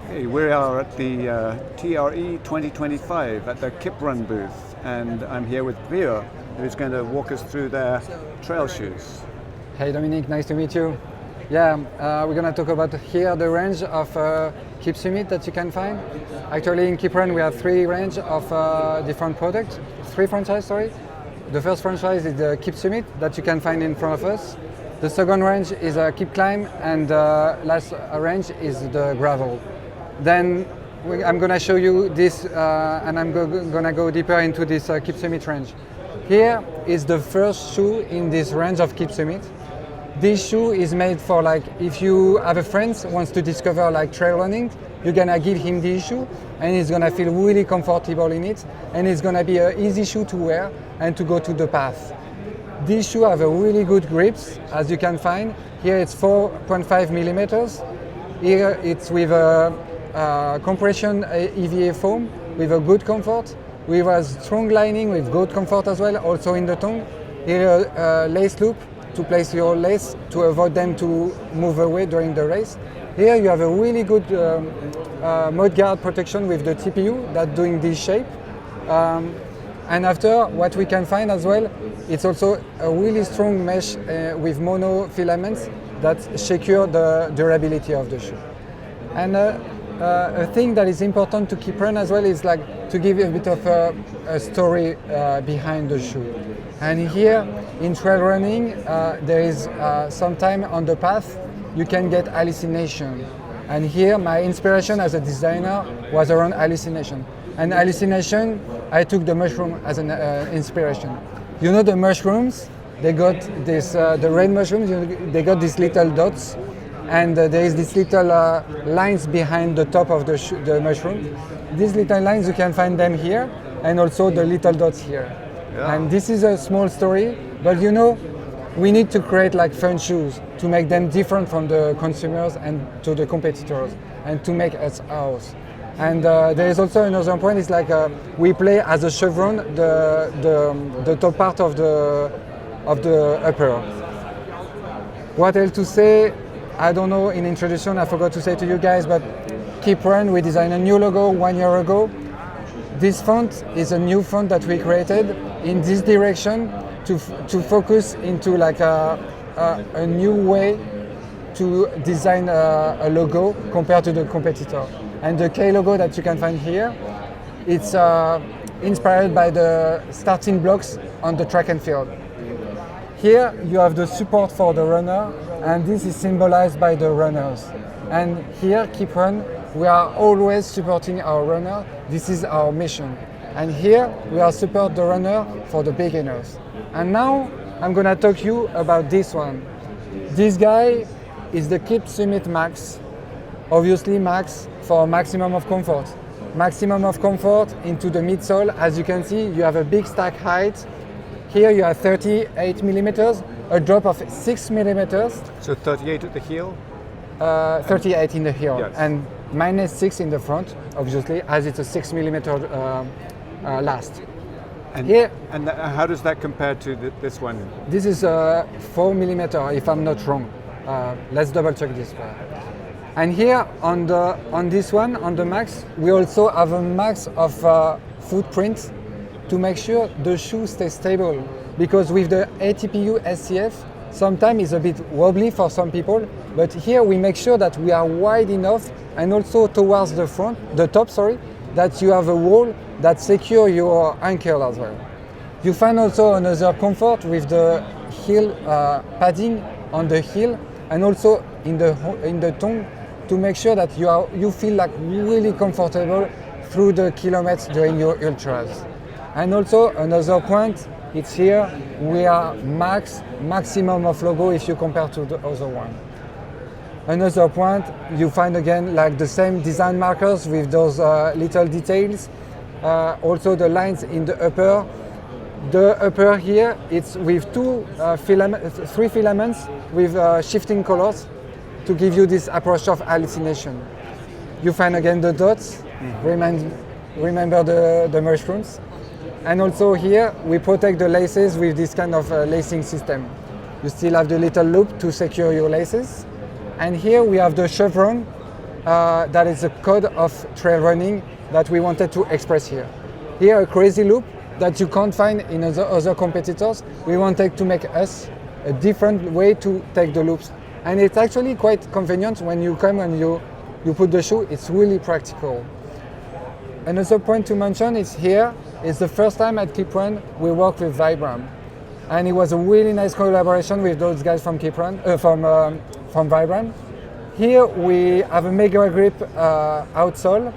Hey, we are at the TRE 2025 at the Kiprun booth, and I'm here with Brieuc, who's going to walk us through their trail shoes. Hey Dominique, nice to meet you. Yeah, we're going to talk about here the range of Kipsummit that you can find. Actually in Kiprun we have three range of different products, three franchises, sorry. The first franchise is the Kipsummit that you can find in front of us. The second range is a Kipclimb, and last range is the gravel. Then I'm going to show you this and I'm going to go deeper into this Kipsummit range. Here is the first shoe in this range of Kipsummit. This shoe is made for, like, if you have a friend who wants to discover like trail running, you're going to give him this shoe and he's going to feel really comfortable in it, and it's going to be an easy shoe to wear and to go to the path. These shoes have a really good grips, as you can find. Here it's 4.5 millimeters. Here it's with a compression EVA foam with a good comfort, with a strong lining with good comfort as well, also in the tongue. Here a lace loop to place your lace to avoid them to move away during the race. Here you have a really good mudguard protection with the TPU that's doing this shape. And after, what we can find as well, it's also a really strong mesh with mono filaments that secure the durability of the shoe. And a thing that is important to Kiprun as well is like to give a bit of a story behind the shoe. And here in trail running, there is sometime on the path you can get hallucination. And here my inspiration as a designer was around hallucination. And hallucination, I took the mushroom as an inspiration. You know the mushrooms, they got this, the red mushrooms, they got these little dots, and there is these little lines behind the top of the mushroom. These little lines, you can find them here, and also the little dots here. Yeah. And this is a small story, but you know, we need to create like fun shoes to make them different from the consumers and to the competitors, and to make us ours. And there is also another point, it's like we play as a chevron the top part of the upper. What else to say? I don't know, in introduction I forgot to say to you guys, but Kiprun, we designed a new logo 1 year ago. This font is a new font that we created in this direction to focus into like a new way to design a logo compared to the competitor. And the K logo that you can find here, it's inspired by the starting blocks on the track and field. Here you have the support for the runner, and this is symbolized by the runners. And here, Kiprun, we are always supporting our runner. This is our mission. And here we are support the runner for the beginners. And now I'm gonna talk to you about this one. This guy is the Kipsummit Max. Obviously Max for maximum of comfort. Maximum of comfort into the midsole. As you can see, you have a big stack height. Here you have 38 millimeters, a drop of 6 millimeters. So 38 at the heel? 38 in the heel, yes. And -6 in the front, obviously, as it's a 6 millimeter last. And, here, and how does that compare to this one? This is 4 millimeter, if I'm not wrong. Let's double check this. And here on this one, on the Max, we also have a max of footprint to make sure the shoe stays stable. Because with the ATPU SCF, sometimes it's a bit wobbly for some people, but here we make sure that we are wide enough, and also towards the top, that you have a wall that secure your ankle as well. You find also another comfort with the heel padding on the heel, and also in the tongue, to make sure that you feel like really comfortable through the kilometers during your ultras. And also another point, it's here we are maximum of logo if you compare to the other one. Another point, you find again like the same design markers with those little details. Also the lines in the upper. The upper here, it's with three filaments with shifting colors to give you this approach of hallucination. You find again the dots, remember the mushrooms. And also here, we protect the laces with this kind of lacing system. You still have the little loop to secure your laces. And here we have the chevron that is a code of trail running that we wanted to express here. Here, a crazy loop that you can't find in other competitors. We wanted to make us a different way to take the loops. And it's actually quite convenient when you come and you put the shoe, it's really practical. Another point to mention is here, it's the first time at Kiprun we work with Vibram. And it was a really nice collaboration with those guys from Kiprun, from Vibram. Here we have a mega grip outsole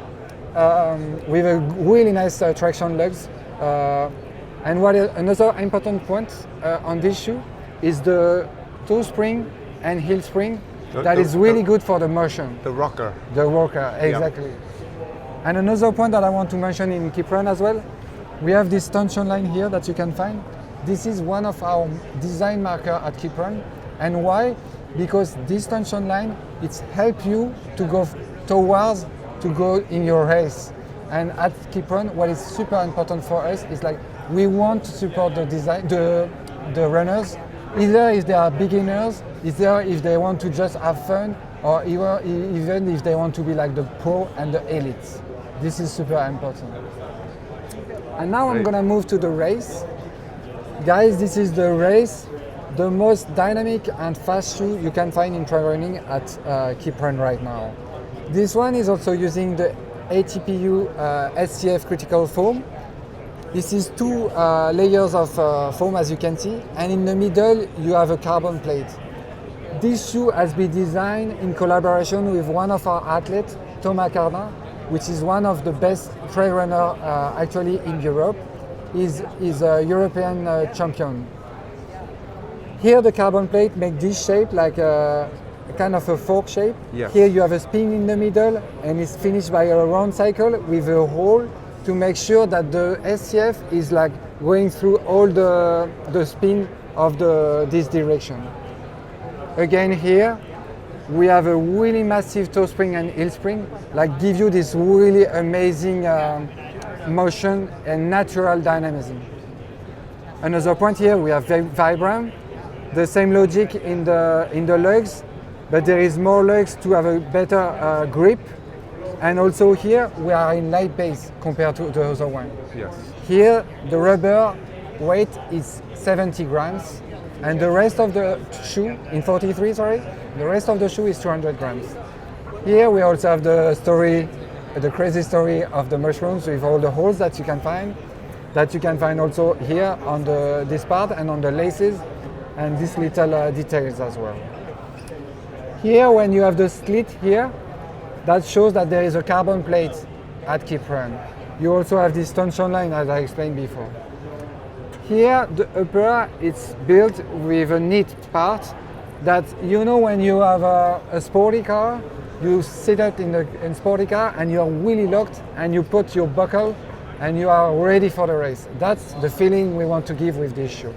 with a really nice traction lugs. And another important point on this shoe is the toe spring and heel spring that is really good for the motion. The rocker. The rocker, exactly. Yeah. And another point that I want to mention in Kiprun as well, we have this tension line here that you can find. This is one of our design marker at Kiprun. And why? Because this tension line, it's help you to go towards to go in your race. And at Kiprun, what is super important for us is like we want to support the design, the runners, either if they are beginners, either if they want to just have fun, or even if they want to be like the pro and the elites. This is super important. And now I'm gonna move to the race. Guys, this is the race, the most dynamic and fast shoe you can find in trail running at Kiprun right now. This one is also using the ATPU SCF critical foam. This is two layers of foam, as you can see, and in the middle you have a carbon plate. This shoe has been designed in collaboration with one of our athletes, Thomas Cardin, which is one of the best trail runner actually in Europe. He's a European champion. Here the carbon plate makes this shape like a kind of a fork shape. Yes. Here you have a spin in the middle and it's finished by a round cycle with a hole to make sure that the SCF is like going through all the spin of this direction. Again here, we have a really massive toe spring and heel spring, like give you this really amazing motion and natural dynamism. Another point here, we have Vibram, the same logic in the lugs, but there is more lugs to have a better grip. And also here, we are in light base compared to the other one. Yes. Here, the rubber weight is 70 grams, and the rest of the shoe, in 43, sorry, the rest of the shoe is 200 grams. Here we also have the crazy story of the mushrooms with all the holes that you can find also here on this part and on the laces, and these little details as well. Here, when you have the slit here, that shows that there is a carbon plate at Kiprun. You also have this tension line, as I explained before. Here, the upper, it's built with a neat part that, you know, when you have a sporty car, you sit up in a sporty car and you're really locked and you put your buckle and you are ready for the race. That's the feeling we want to give with this shoe.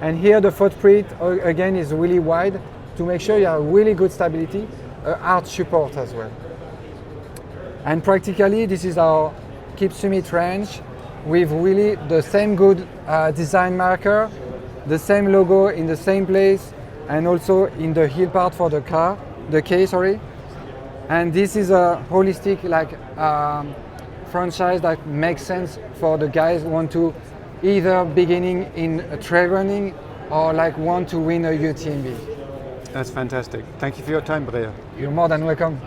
And here the footprint, again, is really wide to make sure you have really good stability, arch support as well. And practically, this is our Kipsummit range with really the same good design marker, the same logo in the same place, and also in the heel part for the K, sorry. And this is a holistic franchise that makes sense for the guys who want to either beginning in trail running or want to win a UTMB. That's fantastic. Thank you for your time, Brieuc. You're more than welcome.